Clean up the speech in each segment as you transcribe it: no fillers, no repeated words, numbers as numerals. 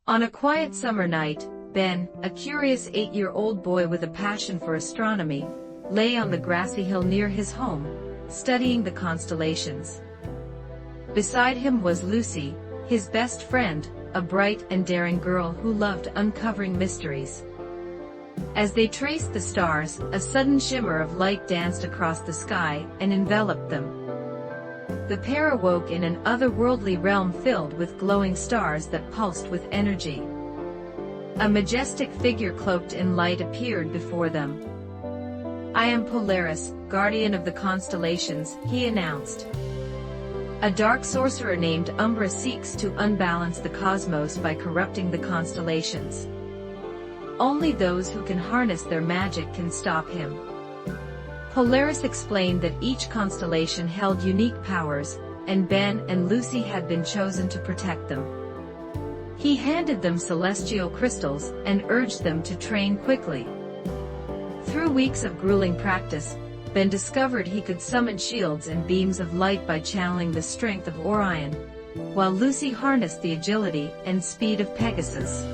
On a quiet summer night, Ben, a curious 8-year-old boy with a passion for astronomy, lay on the grassy hill near his home, studying the constellations. Beside him was Lucy, his best friend, a bright and daring girl who loved uncovering mysteries. As they traced the stars, a sudden shimmer of light danced across the sky and enveloped them. The pair awoke in an otherworldly realm filled with glowing stars that pulsed with energy. A majestic figure cloaked in light appeared before them. "I am Polaris, guardian of the constellations," he announced. "A dark sorcerer named Umbra seeks to unbalance the cosmos by corrupting the constellations. Only those who can harness their magic can stop him." Polaris explained that each constellation held unique powers, and Ben and Lucy had been chosen to protect them. He handed them celestial crystals and urged them to train quickly. Through weeks of grueling practice, Ben discovered he could summon shields and beams of light by channeling the strength of Orion, while Lucy harnessed the agility and speed of Pegasus.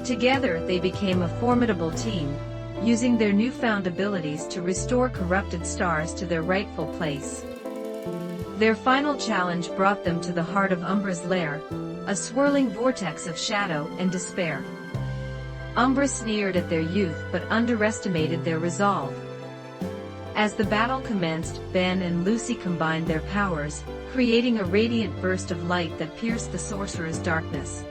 Together they became a formidable team, using their newfound abilities to restore corrupted stars to their rightful place. Their final challenge brought them to the heart of Umbra's lair, a swirling vortex of shadow and despair. Umbra sneered at their youth but underestimated their resolve. As the battle commenced, Ben and Lucy combined their powers, creating a radiant burst of light that pierced the sorcerer's darkness.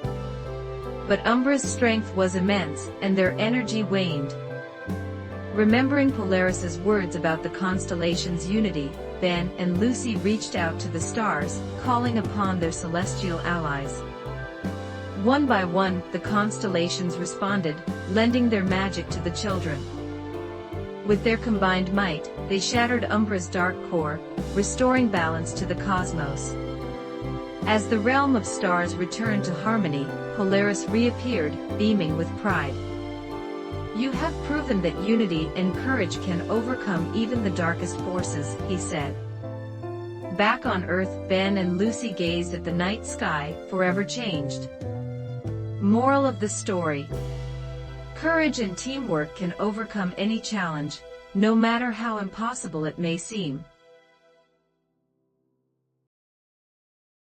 But Umbra's strength was immense, and their energy waned. Remembering Polaris's words about the constellation's unity, Ben and Lucy reached out to the stars, calling upon their celestial allies. One by one, the constellations responded, lending their magic to the children. With their combined might, they shattered Umbra's dark core, restoring balance to the cosmos. As the realm of stars returned to harmony, Polaris reappeared, beaming with pride. "You have proven that unity and courage can overcome even the darkest forces," he said. Back on Earth, Ben and Lucy gazed at the night sky, forever changed. Moral of the story: courage and teamwork can overcome any challenge, no matter how impossible it may seem.